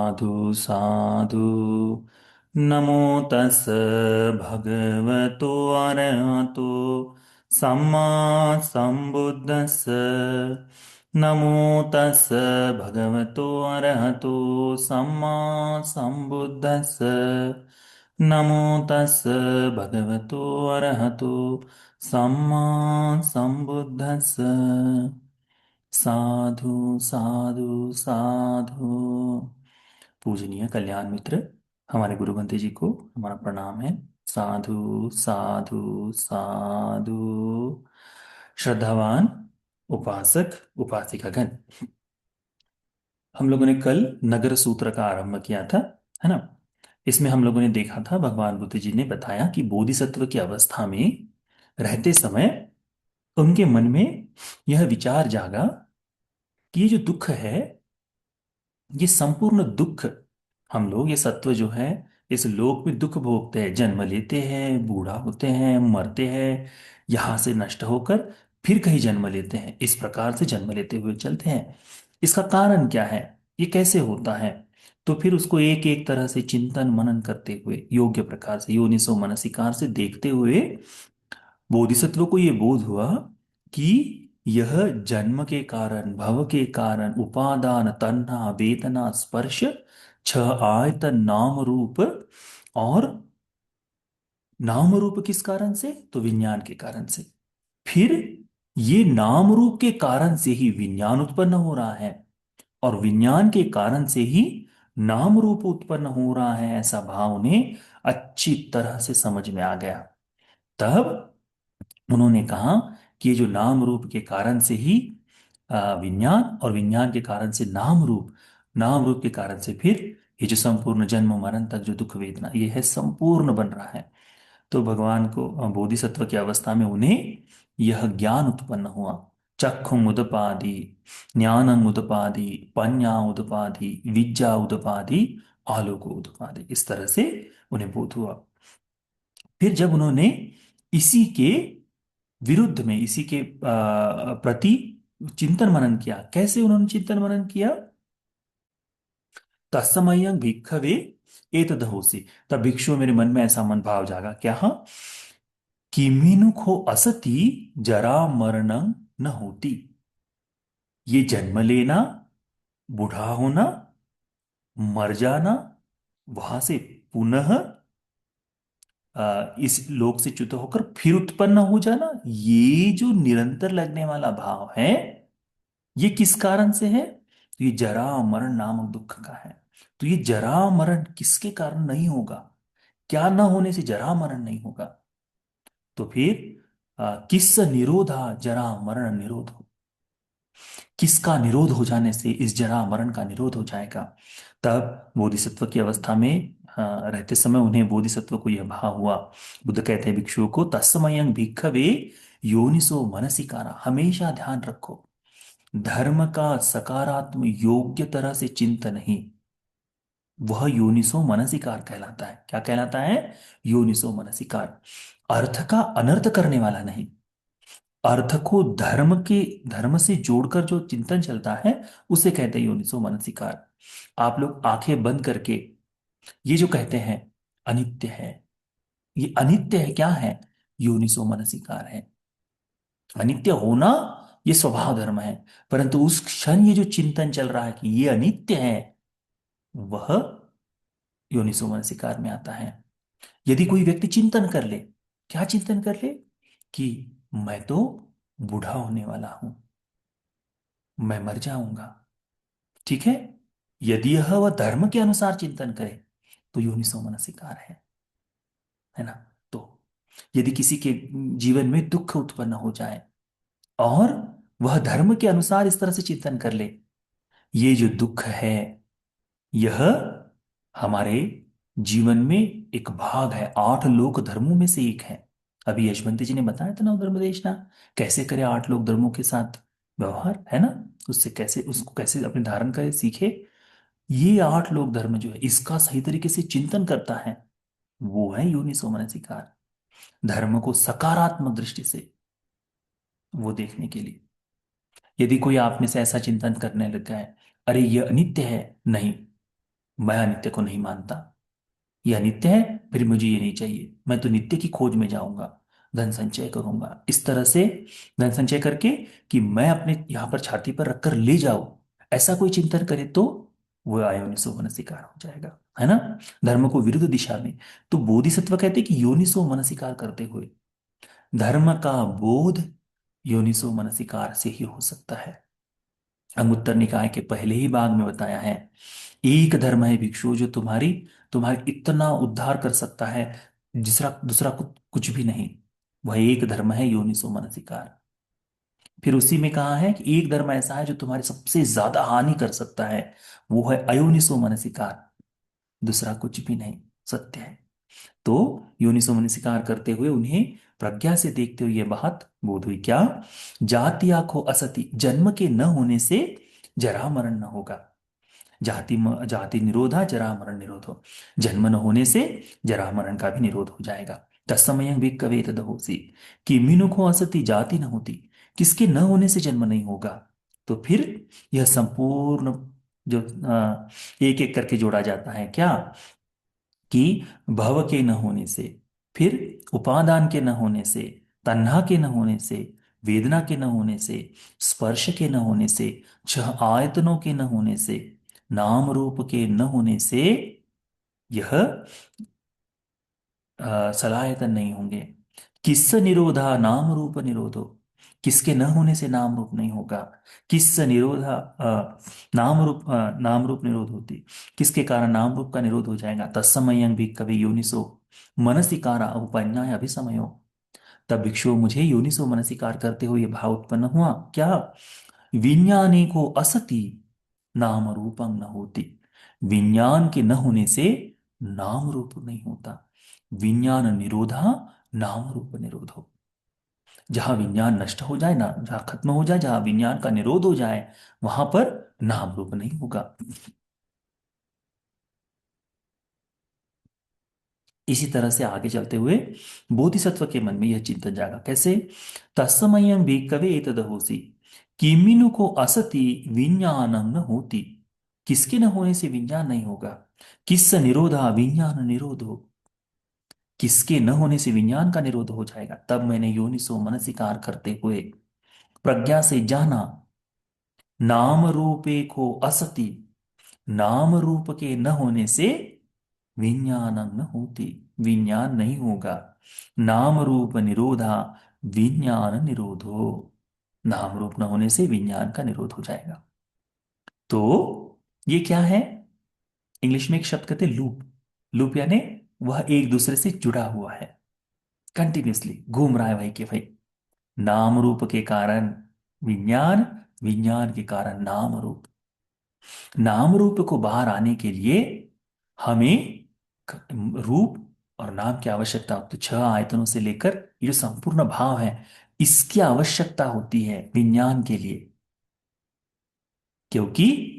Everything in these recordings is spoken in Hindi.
साधु साधु। नमो तस् भगवतो अरहतो सम्मा संबुद्दस्स। नमो तस् भगवतो अरहतो सम्मा संबुद्दस्स। नमो तस् भगवतो अरहतो सम्मा संबुद्दस्स। साधु साधु साधु। पूजनीय कल्याण मित्र, हमारे गुरु बंते जी को हमारा प्रणाम है। साधु साधु साधु। श्रद्धावान उपासक उपासिकागण, हम लोगों ने कल नगर सूत्र का आरंभ किया था, है ना। इसमें हम लोगों ने देखा था, भगवान बुद्ध जी ने बताया कि बोधिसत्व की अवस्था में रहते समय उनके मन में यह विचार जागा कि ये जो दुख है, ये संपूर्ण दुख, हम लोग ये सत्व जो है इस लोक में दुख भोगते हैं, जन्म लेते हैं, बूढ़ा होते हैं, मरते हैं, यहां से नष्ट होकर फिर कहीं जन्म लेते हैं, इस प्रकार से जन्म लेते हुए चलते हैं। इसका कारण क्या है, ये कैसे होता है? तो फिर उसको एक एक तरह से चिंतन मनन करते हुए, योग्य प्रकार से योनिसो मनसिकार से देखते हुए बोधिसत्व को ये बोध हुआ कि यह जन्म के कारण, भव के कारण, उपादान, तन्हा, वेदना, स्पर्श, छह आयतन, नाम रूप, और नाम रूप किस कारण से? तो विज्ञान के कारण से। फिर ये नाम रूप के कारण से ही विज्ञान उत्पन्न हो रहा है, और विज्ञान के कारण से ही नाम रूप उत्पन्न हो रहा है, ऐसा भाव उन्हें अच्छी तरह से समझ में आ गया। तब उन्होंने कहा कि ये जो नाम रूप के कारण से ही विज्ञान, और विज्ञान के कारण से नाम रूप, नाम रूप के कारण से फिर ये जो संपूर्ण जन्म मरण तक जो दुख वेदना ये है संपूर्ण बन रहा है। तो भगवान को बोधिसत्व की अवस्था में उन्हें यह ज्ञान उत्पन्न हुआ। चक्षुं उदपादि, ज्ञानं उदपादि, पञ्ञा उदपादि, विद्या उदपादि, आलोको उदपादि, इस तरह से उन्हें बोध हुआ। फिर जब उन्होंने इसी के विरुद्ध में, इसी के प्रति चिंतन मनन किया, कैसे उन्होंने चिंतन मनन किया? तत्समयं भिक्खवे एतद् होसि। तब भिक्षु, मेरे मन में ऐसा मन भाव जागा, क्या? हाँ, किमिनुखो असति जरा मरणं न होती। ये जन्म लेना, बूढ़ा होना, मर जाना, वहां से पुनः इस लोक से च्युत होकर फिर उत्पन्न हो जाना, ये जो निरंतर लगने वाला भाव है, ये किस कारण से है? तो ये जरा मरण नामक दुख का है। तो ये जरा मरण किसके कारण नहीं होगा? क्या न होने से जरा मरण नहीं होगा? तो फिर किस निरोधा जरा मरण निरोध हो, किसका निरोध हो जाने से इस जरा मरण का निरोध हो जाएगा? तब बोधिसत्व की अवस्था में रहते समय उन्हें, बोधिसत्व को यह भाव हुआ। बुद्ध कहते हैं भिक्षुओं को, तस्मयं भिक्खवे योनिसो मनसिकारा। हमेशा ध्यान रखो, धर्म का सकारात्मक योग्य तरह से चिंतन ही वह योनिसो मनसिकार कहलाता है। क्या कहलाता है? योनिसो मनसिकार। अर्थ का अनर्थ करने वाला नहीं, अर्थ को धर्म से जोड़कर जो चिंतन चलता है उसे कहते हैं योनिसो मनसिकार। आप लोग आंखें बंद करके ये जो कहते हैं अनित्य है, ये अनित्य है, क्या है? योनिसो मनसिकार है। अनित्य होना ये स्वभाव धर्म है, परंतु उस क्षण ये जो चिंतन चल रहा है कि ये अनित्य है, वह योनिसो मनसिकार में आता है। यदि कोई व्यक्ति चिंतन कर ले, क्या चिंतन कर ले? कि मैं तो बूढ़ा होने वाला हूं, मैं मर जाऊंगा, ठीक है। यदि यह वह धर्म के अनुसार चिंतन करे तो योनिसो मनसिकार है ना। तो यदि किसी के जीवन में दुख उत्पन्न हो जाए और वह धर्म के अनुसार इस तरह से चिंतन कर ले, ये जो दुख है यह हमारे जीवन में एक भाग है, 8 लोक धर्मों में से एक है। अभी यशवंत जी ने बताया था ना, धर्मदेशना कैसे करे 8 लोक धर्मों के साथ व्यवहार, है ना। उससे कैसे, उसको कैसे अपने धारण करे, सीखे। ये 8 लोक धर्म जो है, इसका सही तरीके से चिंतन करता है, वो है योनिसो मनसिकार। धर्म को सकारात्मक दृष्टि से वो देखने के लिए। यदि कोई आप में से ऐसा चिंतन करने लग गया है, अरे ये अनित्य है, नहीं, मैं अनित्य को नहीं मानता। ये अनित्य है, फिर मुझे ये नहीं चाहिए, मैं तो नित्य की खोज में जाऊंगा, धन संचय करूंगा इस तरह से। धन संचय करके कि मैं अपने यहां पर छाती पर रखकर ले जाऊं, ऐसा कोई चिंतन करे तो वो अयोनिसो मनसिकार हो जाएगा, है ना। धर्म को विरुद्ध दिशा में। तो बोधिसत्व कहते हैं कि योनिसो मनसिकार करते हुए, धर्म का बोध योनिसो मनसिकार से ही हो सकता है। अंगुत्तर निकाय के पहले ही भाग में बताया है, एक धर्म है भिक्षु जो तुम्हारी तुम्हारी इतना उद्धार कर सकता है, दूसरा दूसरा कुछ भी नहीं। वह एक धर्म है योनिसो मनसिकार। फिर उसी में कहा है कि एक धर्म ऐसा है जो तुम्हारी सबसे ज्यादा हानि कर सकता है, वो है अयोनिसो मनसिकार, दूसरा कुछ भी नहीं सत्य है। तो योनिसो मनसिकार करते हुए उन्हें प्रज्ञा से देखते हुए यह बात बोध हुई क्या, जाति आखो असति, जन्म के न होने से जरा मरण न होगा। जाति निरोधा जरा मरण निरोधो, जन्म न होने से जरा मरण का भी निरोध हो जाएगा। तत्समय भी कवे तदहोसी, कि मीनुखो असति जाति न होती, किसके न होने से जन्म नहीं होगा। तो फिर यह संपूर्ण जो एक एक करके जोड़ा जाता है क्या, कि भव के न होने से, फिर उपादान के न होने से, तन्हा के न होने से, वेदना के न होने से, स्पर्श के न होने से, छह आयतनों के न होने से, नाम रूप के न होने से यह सलायतन नहीं होंगे। किस निरोधा नाम रूप निरोधो, किसके न होने से नाम रूप नहीं होगा। किस निरोधा नाम रूप निरोध होती, किसके कारण नाम रूप का निरोध हो जाएगा। तत्समयं भी कभी योनिसो मनसिकारा उपन्याय अभिसमयो, तब भिक्षु मुझे योनिसो मनसिकार करते हुए यह भाव उत्पन्न हुआ क्या, विज्ञाने को असति नाम रूपं न होती, विज्ञान के न होने से नाम रूप नहीं होता। विज्ञान निरोधा नाम रूप निरोधो, जहां विज्ञान नष्ट हो जाए ना, जहां खत्म हो जाए, जहां विज्ञान का निरोध हो जाए, वहां पर नाम रूप नहीं होगा। इसी तरह से आगे चलते हुए बोधिसत्व के मन में यह चिंतन जागा कैसे, तत्समयं भिक्खवे एतदहोसि, किमिनु को असति विज्ञानम न होती, किसके न होने से विज्ञान नहीं होगा। किस निरोधा विज्ञान निरोधो, किसके न होने से विज्ञान का निरोध हो जाएगा। तब मैंने योनिसो मनसिकार करते हुए प्रज्ञा से जाना, नाम रूपे को असति, नाम रूप के न होने से विज्ञानम न होती, विज्ञान नहीं होगा। नाम रूप निरोधा विज्ञान निरोधो, नाम रूप न होने से विज्ञान का निरोध हो जाएगा। तो ये क्या है, इंग्लिश में एक शब्द कहते हैं लूप। लूप यानी वह एक दूसरे से जुड़ा हुआ है, कंटिन्यूसली घूम रहा है भाई, कि भाई नाम रूप के कारण विज्ञान, विज्ञान के कारण नाम रूप। नाम रूप को बाहर आने के लिए हमें रूप और नाम की आवश्यकता होती है। छह आयतनों से लेकर ये जो संपूर्ण भाव है, इसकी आवश्यकता होती है विज्ञान के लिए। क्योंकि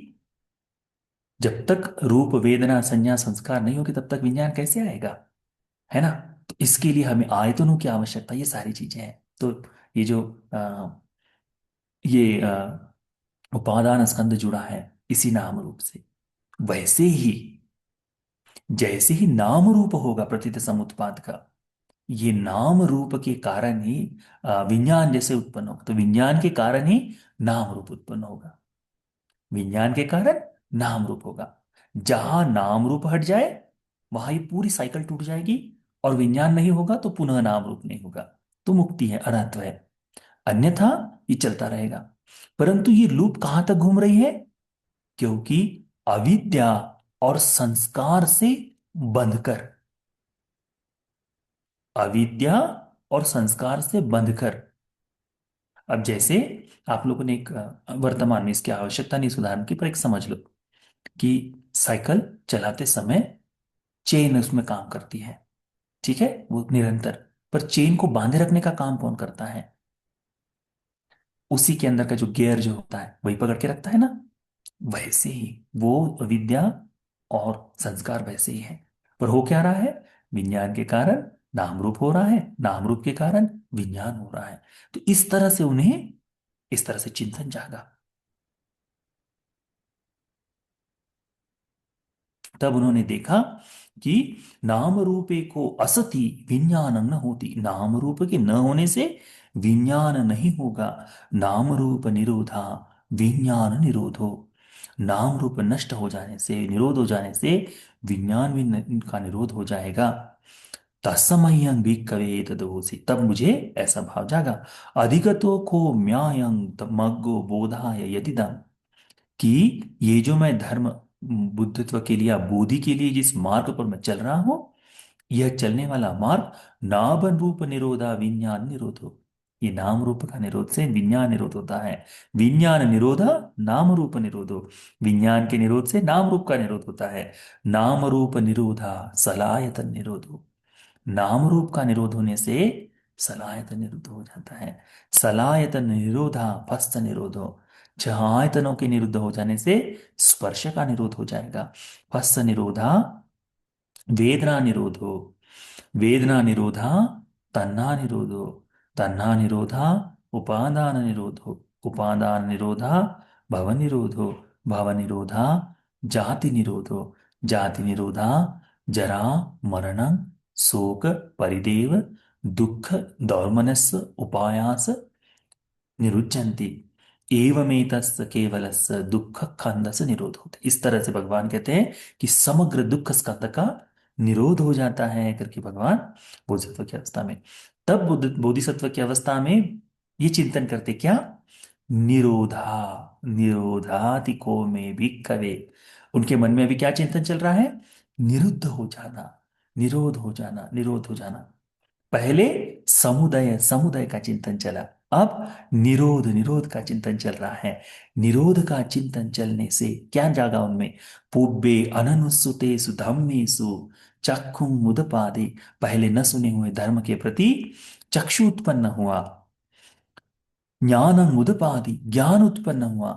जब तक रूप वेदना संज्ञा संस्कार नहीं होगी तब तक विज्ञान कैसे आएगा, है ना। तो इसके लिए हमें आयतनों की आवश्यकता, ये सारी चीजें हैं। तो ये जो ये उपादान स्कंद जुड़ा है इसी नाम रूप से, वैसे ही जैसे ही नाम रूप होगा प्रतीत समुत्पाद का, ये नाम रूप के कारण ही विज्ञान जैसे उत्पन्न होगा, तो विज्ञान के कारण ही नाम रूप उत्पन्न होगा, विज्ञान के कारण नाम रूप होगा। जहां नाम रूप हट जाए वहां ये पूरी साइकिल टूट जाएगी, और विज्ञान नहीं होगा तो पुनः नाम रूप नहीं होगा, तो मुक्ति है, अनंत है। अन्यथा ये चलता रहेगा। परंतु ये लूप कहां तक घूम रही है, क्योंकि अविद्या और संस्कार से बंधकर, अविद्या और संस्कार से बंधकर। अब जैसे आप लोगों ने एक वर्तमान में इसकी आवश्यकता नहीं इस उदाहरण की, पर एक समझ लो कि साइकिल चलाते समय चेन उसमें काम करती है, ठीक है, वो निरंतर। पर चेन को बांधे रखने का काम कौन करता है, उसी के अंदर का जो गियर जो होता है वही पकड़ के रखता है ना। वैसे ही वो अविद्या और संस्कार वैसे ही है। पर हो क्या रहा है, विज्ञान के कारण नाम रूप हो रहा है, नाम रूप के कारण विज्ञान हो रहा है। तो इस तरह से उन्हें, इस तरह से चिंतन जागा। तब उन्होंने देखा कि नाम रूपे को असति विज्ञान न होती, नाम रूप के न होने से विज्ञान नहीं होगा। नाम रूप निरोधा विज्ञान निरोधो, नाम रूप नष्ट हो जाने से, निरोध हो जाने से विज्ञान भी का निरोध हो जाएगा। तत्समयं भिक्खवे तदोसी, तब मुझे ऐसा भाव जागा। अधिगतो को म्यायं मग्गो बोधाय यदिदम, कि ये जो मैं धर्म बुद्धत्व के लिए या बोधि के लिए जिस मार्ग पर मैं चल रहा हूं, यह चलने वाला मार्ग नाम रूप निरोधा विज्ञान निरोधो, ये नाम रूप का निरोध से विज्ञान निरोध होता है। विज्ञान निरोधा नाम रूप निरोधो, विज्ञान के निरोध से नाम रूप का निरोध होता है। नाम रूप निरोधा सलायतन निरोधो, नाम रूप का निरोध होने से सलायतन निरुद्ध हो जाता है। सलायतन निरोधा फस्त निरोधो, छह आयतनों के निरुद्ध हो जाने से स्पर्श का निरोध हो जाएगा। फस्त निरोधा वेदना निरोधो, वेदना निरोधा तन्ना निरोधो, तन्ना निरोधा उपादान निरोधो, उपादान निरोधा भव निरोधो, भव निरोधा जाति निरोधो, जाति निरोधा जरा मरण शोक परिदेव दुख दौर्मनस्य उपायास निरुच्यन्ति, एवमेतस्य केवलस्य दुख खंदस निरोध होता है। इस तरह से भगवान कहते हैं कि समग्र दुख स्कंद का निरोध हो जाता है करके भगवान बोधिसत्व की अवस्था में। तब बोधिसत्व की अवस्था में ये चिंतन करते क्या, निरोधा, निरोधातिको में भी कवे, उनके मन में अभी क्या चिंतन चल रहा है, निरुद्ध हो जाना, निरोध हो जाना, निरोध हो जाना। पहले समुदय समुदय का चिंतन चला, अब निरोध निरोध का चिंतन चल रहा है। निरोध का चिंतन चलने से क्या जागा उनमें, पूर्वे अननुसुतेषु धम्मेषु चक्षु मुदपादे, पहले न सुने हुए धर्म के प्रति चक्षु उत्पन्न हुआ। ज्ञान उदपादि, ज्ञान उत्पन्न हुआ।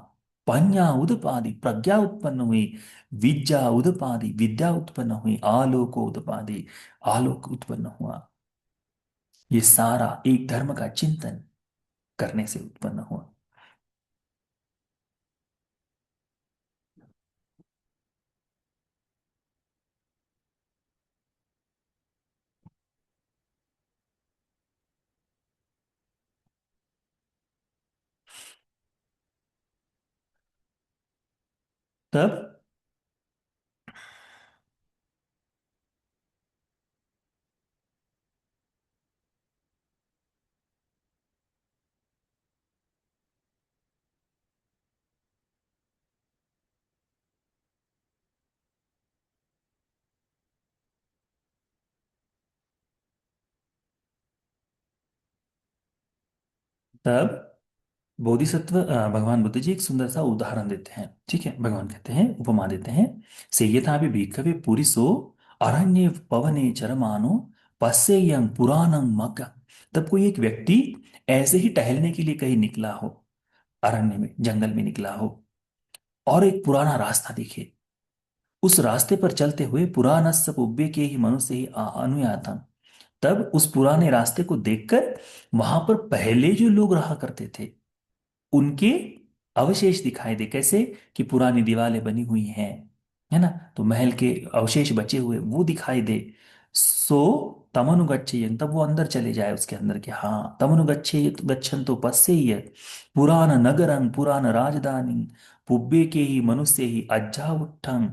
पञ्ञा उदपादि, प्रज्ञा उत्पन्न हुई। विद्या उदपादि, विद्या उत्पन्न हुई। आलोक उदपादि, आलोक उत्पन्न हुआ। ये सारा एक धर्म का चिंतन करने से उत्पन्न हुआ। तब तब बोधिसत्व भगवान बुद्ध जी एक सुंदर सा उदाहरण देते हैं। ठीक है, भगवान कहते हैं, उपमा देते हैं, सेयथा भी भिक्खवे पुरिसो अरण्ये पवने चरमानो पश्येयं पुराणं मग्ग। तब कोई एक व्यक्ति ऐसे ही टहलने के लिए कहीं निकला हो, अरण्य में जंगल में निकला हो, और एक पुराना रास्ता दिखे, उस रास्ते पर चलते हुए पुराणस्य पुब्बे के ही मनुष्य ही अनुयातम, तब उस पुराने रास्ते को देखकर वहां पर पहले जो लोग रहा करते थे उनके अवशेष दिखाई दे। कैसे कि पुरानी दीवारें बनी हुई हैं, है ना, तो महल के अवशेष बचे हुए वो दिखाई दे। सो तमनुगच्छेयन, तब वो अंदर चले जाए उसके अंदर के, हाँ तमनुगच्छे गच्छन्तु पश्येय पुराण नगरं पुराण राजधानी पुब्बे के ही मनुष्य ही अज्जावुत्थं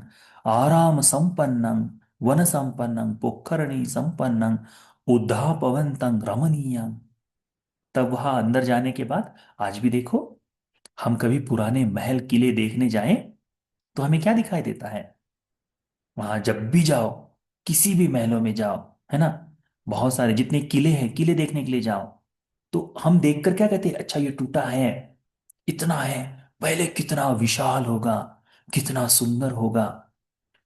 आराम संपन्नं वन संपन्नं पोखरणी संपन्नं उद्धापवन्तं रमणीयं। तब वहां अंदर जाने के बाद आज भी देखो, हम कभी पुराने महल किले देखने जाएं तो हमें क्या दिखाई देता है, वहां जब भी जाओ, किसी भी महलों में जाओ, है ना, बहुत सारे जितने किले हैं, किले देखने के लिए जाओ, तो हम देखकर क्या कहते हैं, अच्छा ये टूटा है, इतना है, पहले कितना विशाल होगा, कितना सुंदर होगा।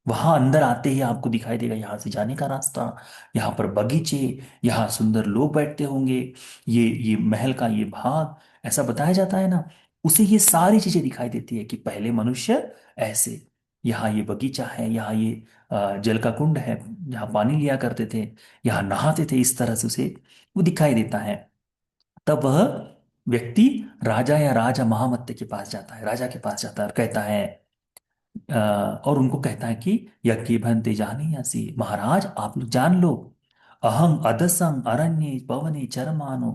वहां अंदर आते ही आपको दिखाई देगा यहाँ से जाने का रास्ता, यहाँ पर बगीचे, यहाँ सुंदर लोग बैठते होंगे, ये महल का ये भाग, ऐसा बताया जाता है ना। उसे ये सारी चीजें दिखाई देती है कि पहले मनुष्य ऐसे, यहाँ ये बगीचा है, यहाँ ये जल का कुंड है, यहाँ पानी लिया करते थे, यहाँ नहाते थे, इस तरह से उसे वो दिखाई देता है। तब वह व्यक्ति राजा या राजा महामत्ते के पास जाता है, राजा के पास जाता है और कहता है और उनको कहता है कि यज्ञ भंते जानी हसी, महाराज आप लोग जान लो, अहं अदसं अरण्ये पवने चरमानो।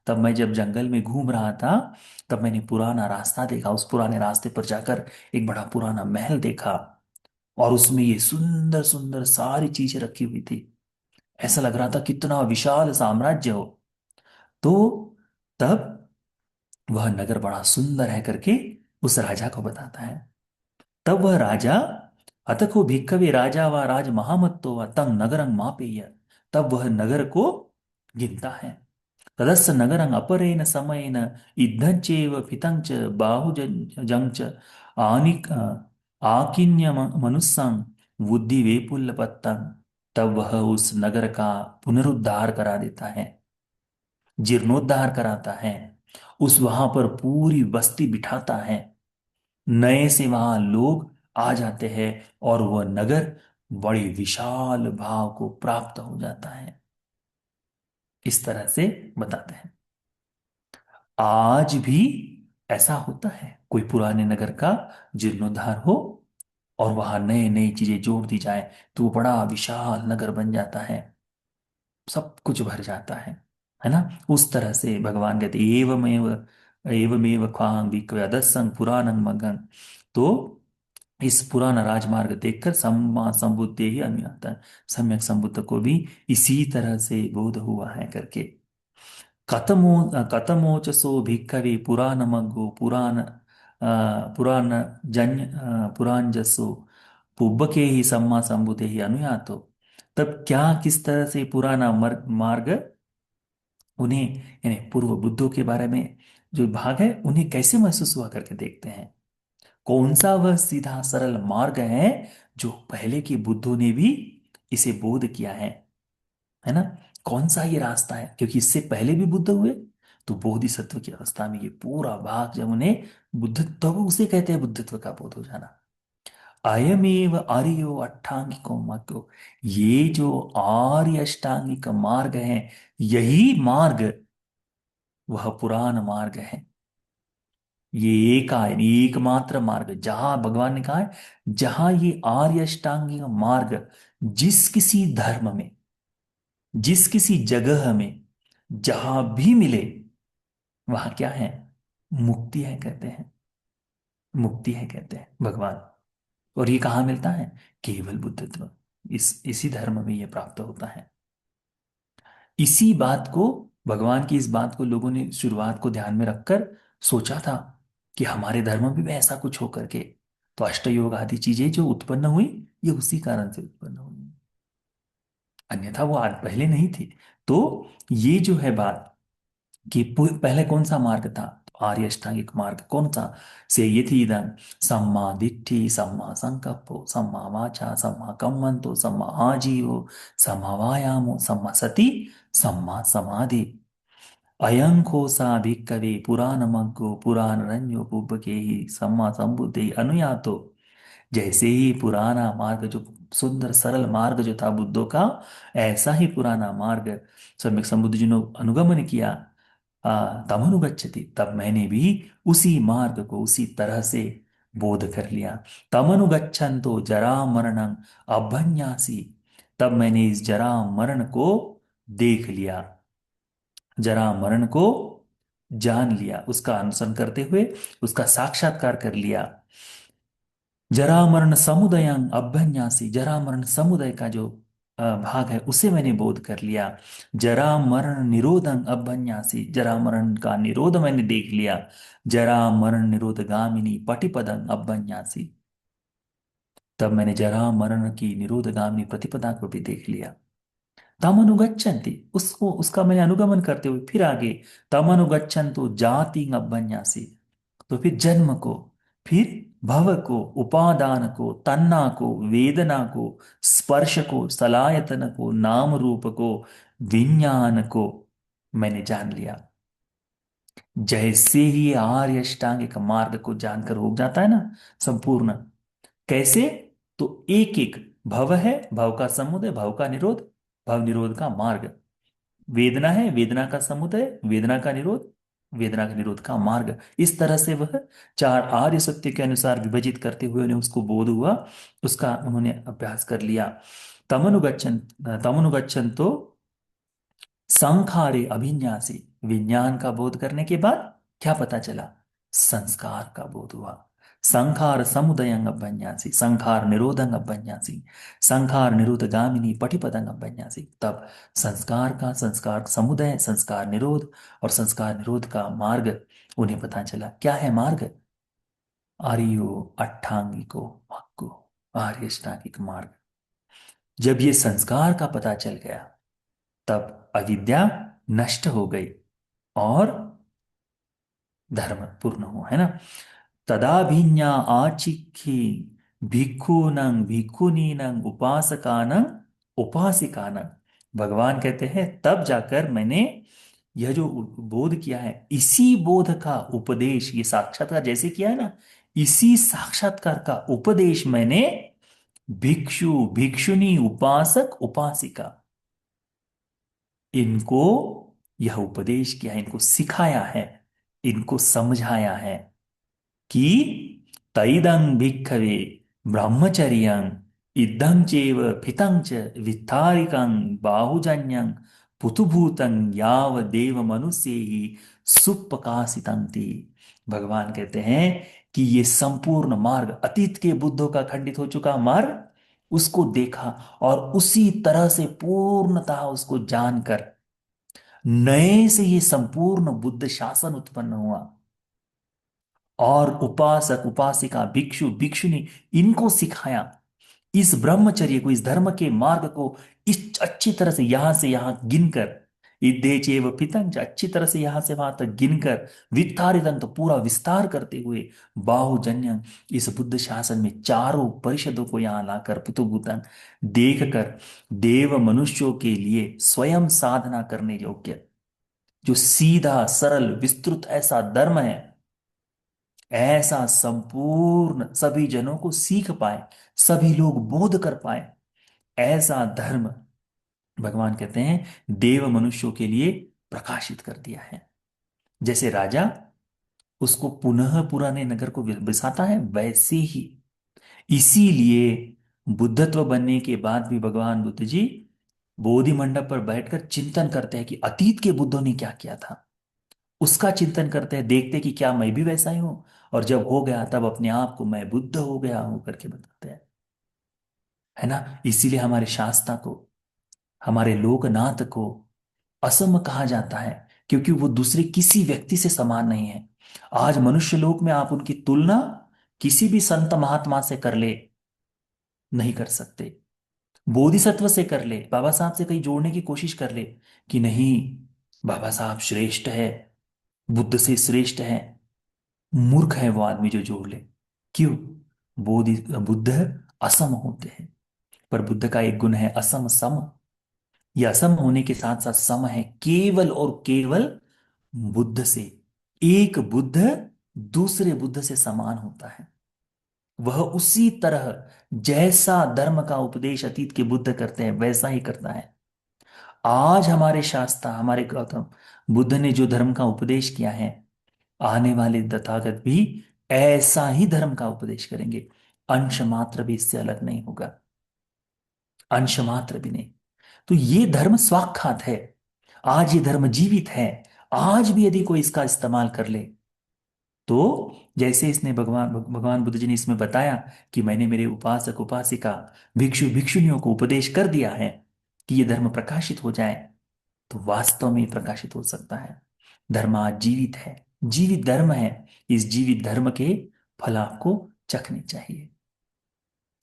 तब मैं जब जंगल में घूम रहा था, तब मैंने पुराना रास्ता देखा, उस पुराने रास्ते पर जाकर एक बड़ा पुराना महल देखा, और उसमें ये सुंदर सुंदर सारी चीजें रखी हुई थी। ऐसा लग रहा था कितना विशाल साम्राज्य हो। तो तब वह नगर बड़ा सुंदर है करके उस राजा को बताता है। तब वह राजा, अतको भिक्खवे राजा व राज महामत्तो व तंग नगरंग मापेय, तब वह नगर को गिनता है। तदस्य नगरं अपरेण समयेन इद्धञ्चेव फितञ्च बाहुजञ्च आनिक आकिन्य मनुस्सं बुद्धि वेपुल्लपत्तं। तब वह उस नगर का पुनरुद्धार करा देता है, जीर्णोद्धार कराता है, उस वहां पर पूरी बस्ती बिठाता है, नए से वहां लोग आ जाते हैं, और वह नगर बड़ी विशाल भाव को प्राप्त हो जाता है। इस तरह से बताते हैं। आज भी ऐसा होता है, कोई पुराने नगर का जीर्णोद्धार हो और वहां नए नई चीजें जोड़ दी जाए, तो वो बड़ा विशाल नगर बन जाता है, सब कुछ भर जाता है ना। उस तरह से भगवान कहते एवमेव एवमेव ख्वांग विक्वदसंग पुराणं मगन। तो इस पुराना राजमार्ग देखकर सम्मा संबुद्धि ही अनुयाता है, सम्यक संबुद्ध को भी इसी तरह से बोध हुआ है करके। कतमो कतमोचसो भिक्खवे पुराणमग्गो पुराण जन्य पुरांजसो पुब्बके ही सम्मा संबुद्धि ही अनुयातो। तब क्या, किस तरह से पुराना मार्ग उन्हें, यानी पूर्व बुद्धों के बारे में जो भाग है, उन्हें कैसे महसूस हुआ करके देखते हैं। कौन सा वह सीधा सरल मार्ग है जो पहले के बुद्धों ने भी इसे बोध किया है ना। कौन सा ये रास्ता है, क्योंकि इससे पहले भी बुद्ध हुए, तो बोधिसत्व की अवस्था में ये पूरा भाग जब उन्हें बुद्ध, तब उसे कहते हैं बुद्धत्व का बोध हो जाना। अयमेव आर्यो अष्टांगिको मार्गो, ये जो आर्य अष्टांगिक मार्ग है, यही मार्ग वह पुराण मार्ग है। ये एक है, एकमात्र मार्ग, जहां भगवान ने कहा है, जहां ये आर्य अष्टांगिक मार्ग जिस किसी धर्म में, जिस किसी जगह में, जहां भी मिले, वहां क्या है, मुक्ति है कहते हैं, मुक्ति है कहते हैं भगवान। और ये कहाँ मिलता है, केवल बुद्धत्व, इस इसी धर्म में ये प्राप्त होता है। इसी बात को, भगवान की इस बात को लोगों ने शुरुआत को ध्यान में रखकर सोचा था कि हमारे धर्म में भी ऐसा कुछ हो करके, तो अष्टयोग आदि चीजें जो उत्पन्न हुई, ये उसी कारण से उत्पन्न हुई, अन्यथा वो आज पहले नहीं थी। तो ये जो है बात कि पहले कौन सा मार्ग था, तो आर्य अष्टांगिक मार्ग कौन सा, से ये थी इदं सम्मा दिट्ठि सम्मा संकप्पो सम्मा वाचा सम्मा कम्मन्तो सम्मा आजीवो सम्मा वायामो सम्मा सति सम्मा समाधि। अयं कोसा भिक्कवे पुराणमग्गो पुराण रंजो पुब्बके ही सम्मा संबुद्धि अनुयातो। जैसे ही पुराना मार्ग जो सुंदर सरल मार्ग जो था बुद्धों का, ऐसा ही पुराना मार्ग सम्यक संबुद्ध जी ने अनुगमन किया, तमनुगच्छति, तब मैंने भी उसी मार्ग को उसी तरह से बोध कर लिया। तमनुगच्छन तो जरा मरणं अभन्यासी, तब मैंने इस जरा मरण को देख लिया, जरा मरण को जान लिया, उसका अनुसरण करते हुए उसका साक्षात्कार कर लिया। जरा मरण समुदयं अभ्यन्यासी, जरा मरण समुदय का जो भाग है उसे मैंने बोध कर लिया। जरा मरण निरोधं अभ्यन्यासी, जरा मरण का निरोध मैंने देख लिया। जरा मरण निरोध गामिनी पटिपदं अभ्यन्यासी, तब मैंने जरा मरण की निरोध गामिनी प्रतिपदा को भी देख लिया। तमनुगच्छन्ति, उसको उसका मैंने अनुगमन करते हुए फिर आगे, तमनुगच्छन्तु जाति अभ्यन्यासी, तो फिर जन्म को, फिर भव को, उपादान को, तन्ना को, वेदना को, स्पर्श को, सलायतन को, नाम रूप को, विज्ञान को मैंने जान लिया। जैसे ही ये आर्य अष्टांगिक मार्ग को जानकर हो जाता है ना संपूर्ण, कैसे, तो एक एक भव है, भव का समुदय, भव का निरोध, भव निरोध का मार्ग, वेदना है, वेदना का समुदय, वेदना का निरोध, वेदना के निरोध का मार्ग। इस तरह से वह चार आर्य सत्य के अनुसार विभजित करते हुए उन्हें उसको बोध हुआ, उसका उन्होंने अभ्यास कर लिया। तमनुगच्छन तमनुगच्छन तो संखारे अभिन्यासी, विज्ञान का बोध करने के बाद क्या पता चला? संस्कार का बोध हुआ। संखार समुदयंग अभ्यन्यासी, संखार निरोधंग अभ्यन्यासी, संखार निरोधगामिनी पटिपदंग अभ्यन्यासी। तब संस्कार का, संस्कार समुदय, संस्कार निरोध और संस्कार निरोध का मार्ग उन्हें पता चला। क्या है मार्ग? आर्यो अट्ठांगिको भक्को, आर्य अष्टांगिक मार्ग। जब ये संस्कार का पता चल गया तब अविद्या नष्ट हो गई और धर्म पूर्ण हुआ, है ना। तदाभिज्ञा आचिक्खी भिक्खूनंग भिक्खुनीनंग उपासकानंग उपासिकानंग। भगवान कहते हैं तब जाकर मैंने यह जो बोध किया है, इसी बोध का उपदेश, ये साक्षात्कार जैसे किया है ना, इसी साक्षात्कार का उपदेश मैंने भिक्षु भिक्षुनी उपासक उपासिका, इनको यह उपदेश किया है, इनको सिखाया है, इनको समझाया है कि तैदं भिक्खवे ब्रह्मचर्यं इदं चैव फितं च वित्तारिकं बाहुजन्यं पुतुभूतं याव देव मनुष्य ही सुप्रकाशितं ति। भगवान कहते हैं कि ये संपूर्ण मार्ग, अतीत के बुद्धों का खंडित हो चुका मार्ग, उसको देखा और उसी तरह से पूर्णतः उसको जानकर नए से ये संपूर्ण बुद्ध शासन उत्पन्न हुआ। और उपासक उपासिका भिक्षु भिक्षुनी, इनको सिखाया इस ब्रह्मचर्य को, इस धर्म के मार्ग को इस अच्छी तरह से यहां गिनकर, इद्धे चेव पितंच, अच्छी तरह से यहां से वहां तक गिनकर, वित्तारितं तो पूरा विस्तार करते हुए, बाहुजन्यं इस बुद्ध शासन में चारों परिषदों को यहां लाकर, पुतुभूतंग देखकर, देव मनुष्यों के लिए स्वयं साधना करने योग्य जो सीधा सरल विस्तृत ऐसा धर्म है, ऐसा संपूर्ण सभी जनों को सीख पाए, सभी लोग बोध कर पाए, ऐसा धर्म भगवान कहते हैं देव मनुष्यों के लिए प्रकाशित कर दिया है। जैसे राजा उसको पुनः पुराने नगर को बसाता है, वैसे ही इसीलिए बुद्धत्व बनने के बाद भी भगवान बुद्ध जी बोधि मंडप पर बैठकर चिंतन करते हैं कि अतीत के बुद्धों ने क्या किया था, उसका चिंतन करते हैं, देखते हैं कि क्या मैं भी वैसा ही हूं, और जब हो गया तब अपने आप को मैं बुद्ध हो गया हूं करके बताते हैं, है ना। इसीलिए हमारे शास्त्रा को, हमारे लोकनाथ को असम कहा जाता है, क्योंकि वो दूसरे किसी व्यक्ति से समान नहीं है। आज मनुष्य लोक में आप उनकी तुलना किसी भी संत महात्मा से कर ले, नहीं कर सकते। बोधिसत्व से कर ले, बाबा साहब से कहीं जोड़ने की कोशिश कर ले कि नहीं, बाबा साहब श्रेष्ठ है, बुद्ध से श्रेष्ठ है, मूर्ख है वो आदमी जो जोड़ ले। क्यों? बोधि बुद्ध असम होते हैं, पर बुद्ध का एक गुण है असम सम। यह असम होने के साथ साथ सम है, केवल और केवल बुद्ध से। एक बुद्ध दूसरे बुद्ध से समान होता है, वह उसी तरह जैसा धर्म का उपदेश अतीत के बुद्ध करते हैं वैसा ही करता है। आज हमारे शास्त्र, हमारे गौतम बुद्ध ने जो धर्म का उपदेश किया है, आने वाले तथागत भी ऐसा ही धर्म का उपदेश करेंगे, अंश मात्र भी इससे अलग नहीं होगा, अंश मात्र भी नहीं। तो ये धर्म स्वाक्षात है, आज ये धर्म जीवित है। आज भी यदि कोई इसका इस्तेमाल कर ले तो, जैसे इसने भगवान बुद्ध जी ने इसमें बताया कि मैंने मेरे उपासक उपासिका भिक्षु भिक्षुनियों को उपदेश कर दिया है कि ये धर्म प्रकाशित हो जाए, तो वास्तव में प्रकाशित हो सकता है। धर्म आज जीवित है, जीवित धर्म है। इस जीवित धर्म के फल आपको चखने चाहिए,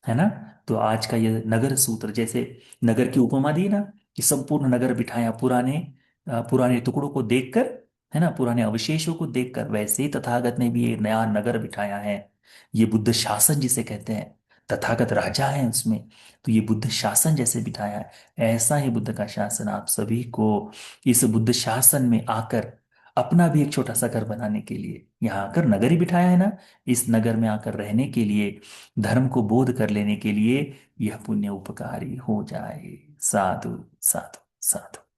है ना। तो आज का यह नगर सूत्र, जैसे नगर की उपमा दी ना, कि संपूर्ण नगर बिठाया पुराने पुराने टुकड़ों को देखकर, है ना, पुराने अवशेषों को देखकर, वैसे ही तथागत ने भी एक नया नगर बिठाया है। ये बुद्ध शासन जिसे कहते हैं, तथागत राजा है उसमें, तो ये बुद्ध शासन जैसे बिठाया है, ऐसा ही बुद्ध का शासन आप सभी को इस बुद्ध शासन में आकर अपना भी एक छोटा सा घर बनाने के लिए, यहाँ आकर नगर ही बिठाया है ना, इस नगर में आकर रहने के लिए, धर्म को बोध कर लेने के लिए यह पुण्य उपकारी हो जाए। साधु साधु साधु।